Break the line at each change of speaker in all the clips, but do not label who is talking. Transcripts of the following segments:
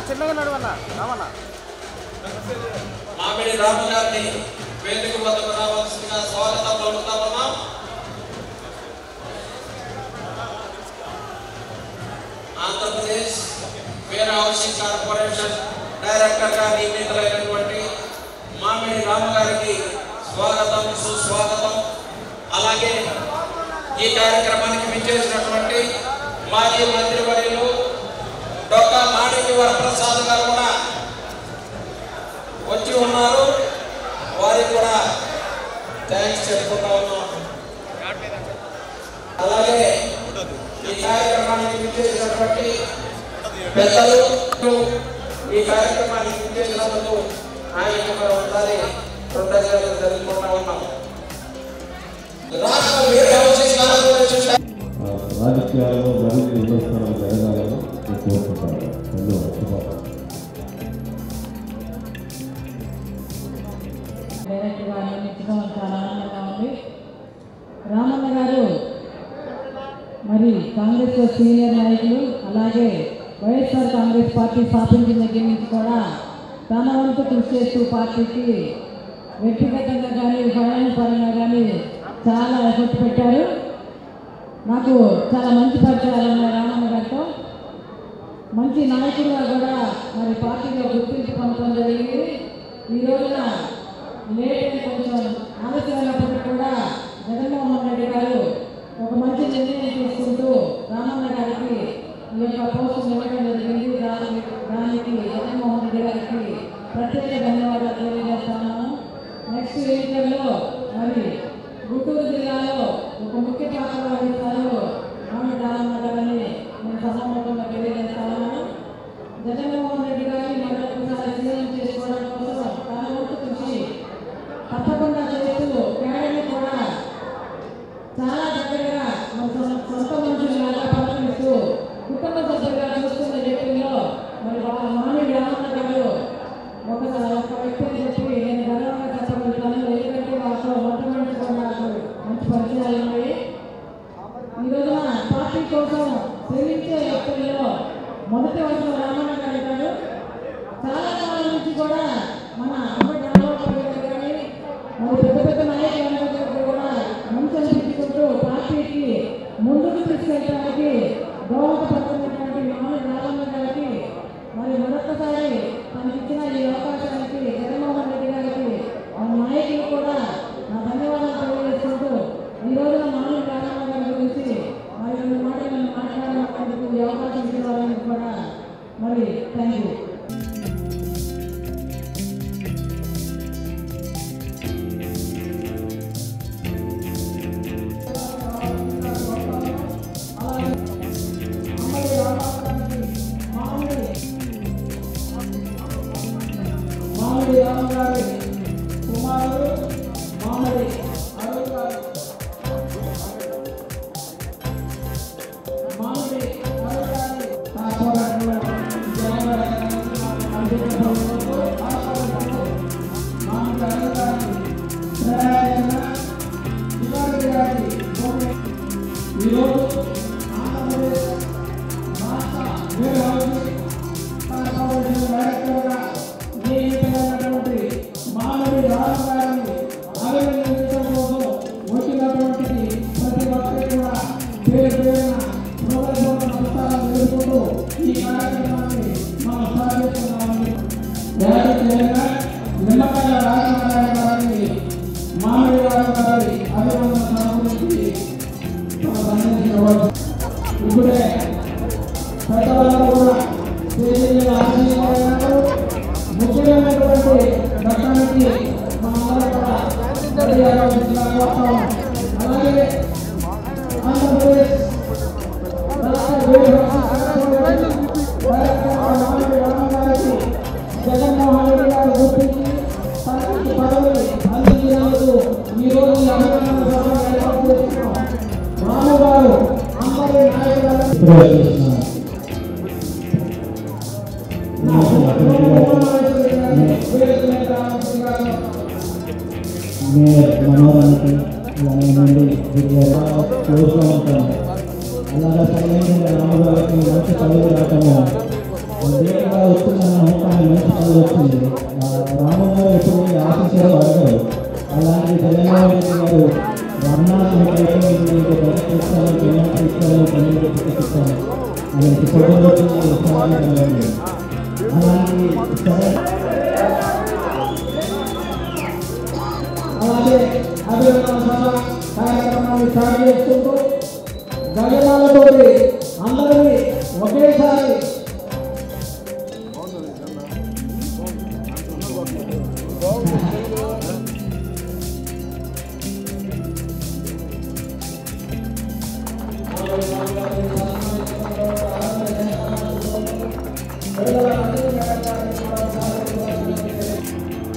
చిన్నగా నడవన్నా రావన్నా
మామిడి రాము గారిని వేదిక వద్దకు రావాల్సిందిగా స్వాగతం పలుకుతా ఉన్నాం. Andhra Pradesh warehousing corporation director గా నియమితులైనటువంటి మామిడి రాము గారికి స్వాగతం సుస్వాగతం. అలాగే ఈ కార్యక్రమానికి విచ్చేసినటువంటి మాజీ మంత్రివర్యులు డొక్కా మాణిక్య వరప్రసాద్ గారు కూడా వచ్చి ఉన్నారు. వారికి కూడా థ్యాంక్స్ చెప్పుకుంటా ఉన్నాం. అలాగే ఈ కార్యక్రమానికి విచ్చేసినటువంటి పెద్దలు ఈ కార్యక్రమానికి విచ్చేసినందుకు ఆయనకు మనం ఒకసారి కృతజ్ఞతలు తెలుపుకుంటా ఉన్నాం.
రాజకీయాల్లో మరింత విమర్శనాలు జరగాలని కోరుకుంటాను.
డైరెక్ట్గా నియమించడం చాలా ఆనందంగా ఉంది. రామన్న గారు మరి కాంగ్రెస్లో సీనియర్ నాయకులు, అలాగే వైఎస్ఆర్ కాంగ్రెస్ పార్టీ స్థాపించిన దగ్గర నుంచి కూడా తన వంతు కృషి చేస్తూ పార్టీకి వ్యక్తిగతంగా కానీ ఫైనాన్స్ పరంగా కానీ చాలా ఎఫర్ట్ పెట్టారు. నాకు చాలా మంచి పరిచయాలు ఉన్నాయి రామన్న గారితో. మంచి నాయకులుగా కూడా మరి పార్టీలో గుర్తింపు పొందడం జరిగింది. ఈ రోజున లేట్ కొంచెం ఆలస్యమైనప్పటికీ కూడా జగన్మోహన్ రెడ్డి గారు ఒక మంచి నిర్ణయం తీసుకుంటూ రామన్న గారికి ఈ యొక్క పోస్టు ఇవ్వడం జరిగింది. దానికి జగన్మోహన్ రెడ్డి గారికి ప్రత్యేక ధన్యవాదాలు తెలియజేస్తున్నాను. నెక్స్ట్ ఎన్నికల్లో మరి గుంటూరు జిల్లాలో ఒక ముఖ్య పాత్ర వహిస్తారు మామిడి రామన్న గారిని నేను సమావేశంగా తెలియజేస్తాను. జగన్మోహన్ రెడ్డి గారిని మరొకసారి సీఎం చేసుకోవడం కోసం తన వంతు కృషి తప్పకుండా చేస్తూ కేడర్ని కూడా చాలా దగ్గరగా సొంత మనుషులుగా పలకరిస్తూ కుటుంబ సభ్యులుగా చూస్తున్న వ్యక్తుల్లో మరి మామిడి రామన్న గారు ఒక వ్యక్తిని చెప్పి నేను గర్వంగా చెప్పగలుగుతాను. ఎందుకంటే వాళ్ళతో మొట్టమొదటి కూడా నాకు మంచి పరిచయాలు ఉన్నాయి. ఈ రోజున పార్టీ కోసం శ్రమించే వ్యక్తుల్లో మొదటి వరుసలో రామన్న గారు ఉంటారు. చాలా కాలం నుంచి కూడా మన అమ్మడి రామరావు గారు కానీ మరి పెద్ద పెద్ద నాయకులందరూ కూడా మంచి అనిపించుకుంటూ పార్టీకి ముందుకు తీసుకెళ్ళడానికి దోహదపడుతున్నటువంటి మామిడి రామన్న గారికి మరి మరొకసారి తనకి ఇచ్చిన ఈ అవకాశానికి జగన్మోహన్ రెడ్డి గారికి ఆ నాయకులు కూడా నా ధన్యవాదాలు తెలియజేసుకుంటూ ఈ రోజున మామిడి రామన్న గారి గురించి మరి 2 మాటలు మాట్లాడినందుకు ఈ అవకాశం ఇవ్వాలని కూడా మరి థ్యాంక్ యూ. మామిడి రామ గారి కుమారుడు మామిడి అరుణ్ గారు మామిడి అరుణ్ గారి పోరాటంలో మామిడి అరుణ్ గారి ఈరోజు ఆంధ్రప్రదేశ్ రాష్ట్ర వేర్ హౌసింగ్ కార్పొరేషన్ డైరెక్టర్గా నియమితులైనటువంటి మామిడి రాము గారిని అభినందించడం కోసం వచ్చినటువంటి ప్రతి ఒక్కరికి కూడా పేరు పేరున హృదయపూర్వక నమస్కారాలు తెలుపుకుంటూ ఈ కార్యక్రమాన్ని మనం సాగిస్తున్నామని నిమ్మకాయ రాజనారాయణ గారిని మామిడి రాము గారి అభినందన సమర్పించి ఇప్పుడే పెద్దవాళ్ళు కూడా ముఖ్యమైనటువంటి ఘట్టానికి మనందరూ కూడా అలాగే ఆంధ్రప్రదేశ్ జగన్మోహన్ రెడ్డి గారు గుర్తించి తనకి పదవి అందించినందుకు ఈరోజు రాము గారు అందరి నాయకులను
మనోరానికి నుండి క్లోజ్గా ఉంటాను. అలాగే సరైన రాముగారికి మంచి పదవి రావటము లేట్గా వస్తుందన్న కానీ మంచి పదవి వచ్చింది. రాము గారు ఎప్పుడు ఆశించారో అడగరు. అలాంటి జగన్మోహన్ రెడ్డి గారు రమణాథైతే మీకు బయటకు ఇస్తాను, పేమెంట్ ఇస్తాను, కమ్యూనికేషన్ ఇస్తాను అని పొద్దున్న వచ్చింది. అలాంటి
అలాగే అభినందన సభ కార్యక్రమాన్ని స్టార్ట్ చేసుకుంటూ గజమాలతో అందరినీ ఒకేసారి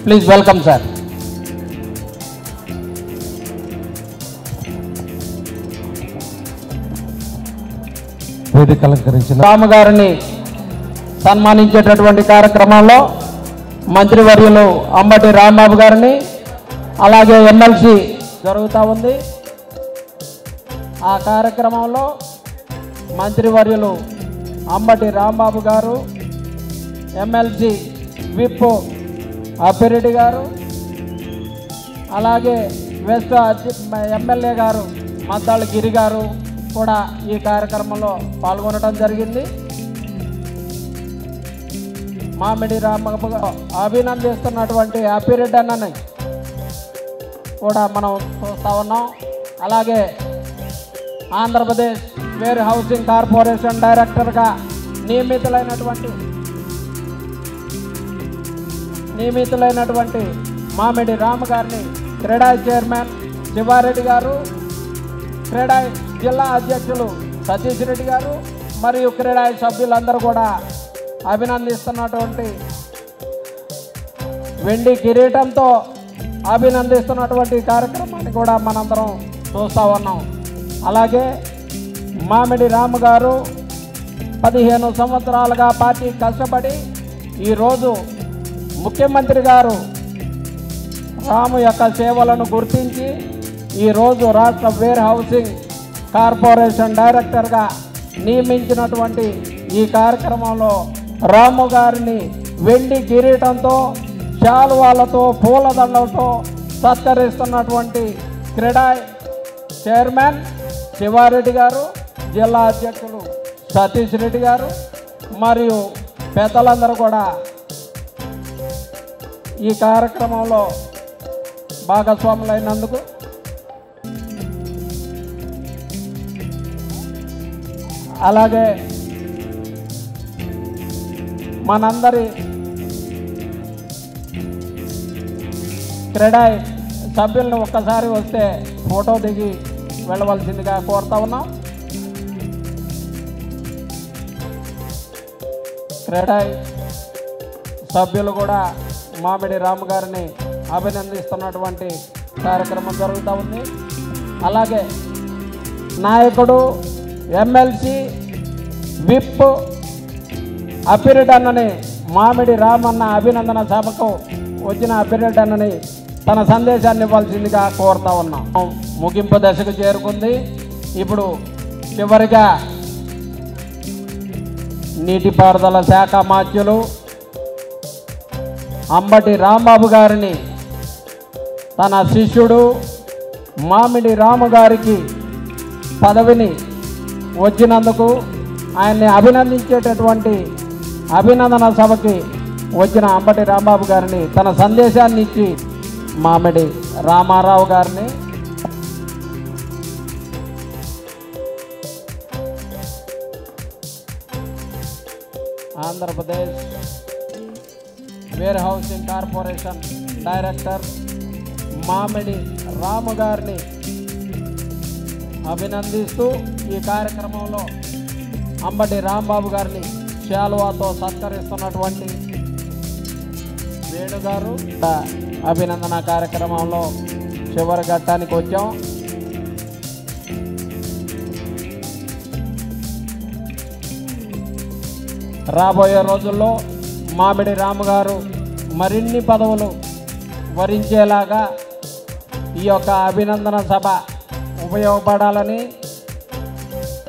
ప్లీజ్ వెల్కమ్ సార్. వేదిక అలంకరించిన రాము గారిని సన్మానించేటటువంటి కార్యక్రమంలో మంత్రివర్యులు అంబటి రాంబాబు గారిని అలాగే ఎమ్మెల్సీ జరుగుతూ ఉంది. ఆ కార్యక్రమంలో మంత్రివర్యులు అంబటి రాంబాబు గారు, ఎమ్మెల్సీ విప్ అప్పిరెడ్డి గారు, అలాగే వెస్ట్ ఎమ్మెల్యే గారు మద్దాళ గిరి గారు కూడా ఈ కార్యక్రమంలో పాల్గొనడం జరిగింది. మామిడి రాంబాబు అభినందిస్తున్నటువంటి అప్పిరెడ్డి అన్నని కూడా మనం చూస్తూ ఉన్నాం. అలాగే ఆంధ్రప్రదేశ్ వేర్ హౌసింగ్ కార్పొరేషన్ డైరెక్టర్గా నియమితులైనటువంటి మామిడి రాము గారిని క్రీడాయి చైర్మన్ శివారెడ్డి గారు, క్రీడాయి జిల్లా అధ్యక్షులు సతీష్ రెడ్డి గారు మరియు క్రీడాయి సభ్యులందరూ కూడా అభినందిస్తున్నటువంటి వెండి కిరీటంతో అభినందిస్తున్నటువంటి కార్యక్రమాన్ని కూడా మనందరం చూస్తూ ఉన్నాం. అలాగే మామిడి రాము గారు 15 సంవత్సరాలుగా పార్టీ కష్టపడి ఈరోజు ముఖ్యమంత్రి గారు రాము యొక్క సేవలను గుర్తించి ఈరోజు రాష్ట్ర వేర్ హౌసింగ్ కార్పొరేషన్ డైరెక్టర్గా నియమించినటువంటి ఈ కార్యక్రమంలో రాము గారిని వెండి కిరీటంతో, శాలువాలతో, పూలదండలతో సత్కరిస్తున్నటువంటి క్రీడా చైర్మన్ శివారెడ్డి గారు, జిల్లా అధ్యక్షులు సతీష్ రెడ్డి గారు మరియు పెద్దలందరూ కూడా ఈ కార్యక్రమంలో భాగస్వాములైనందుకు అలాగే మనందరి క్రీడా సభ్యులను ఒక్కసారి వస్తే ఫోటో దిగి వెళ్ళవలసిందిగా కోరుతా ఉన్నాం. క్రీడా సభ్యులు కూడా మామిడి రాము గారిని అభినందిస్తున్నటువంటి కార్యక్రమం జరుగుతూ ఉంది. అలాగే నాయకుడు, ఎమ్మెల్సీ, విప్ అప్పిరెడ్డి అన్నని మామిడి రామన్న అభినందన సభకు వచ్చిన అప్పిరెడ్డి అన్నని తన సందేశాన్ని ఇవ్వాల్సిందిగా కోరుతా ఉన్నాం. ముగింపు దశకు చేరుకుంది. ఇప్పుడు చివరిగా నీటిపారుదల శాఖ మాత్యులు అంబటి రాంబాబు గారిని తన శిష్యుడు మామిడి రాము గారికి పదవిని వచ్చినందుకు ఆయన్ని అభినందించేటటువంటి అభినందన సభకి వచ్చిన అంబటి రాంబాబు గారిని తన సందేశాన్ని ఇచ్చి మామిడి రామారావు గారిని Andhra Pradesh warehousing corporation director Mamidi Ramu గారిని అభినందిస్తూ ఈ కార్యక్రమంలో అంబటి రాంబాబు గారిని శాలువాతో సత్కరిస్తున్నటువంటి వేణుగారు అభినందన కార్యక్రమంలో చివరి ఘట్టానికి వచ్చాం. రాబోయే రోజుల్లో మామిడి రాము గారు మరిన్ని పదవులు వరించేలాగా ఈ యొక్క అభినందన సభ ఉపయోగపడాలని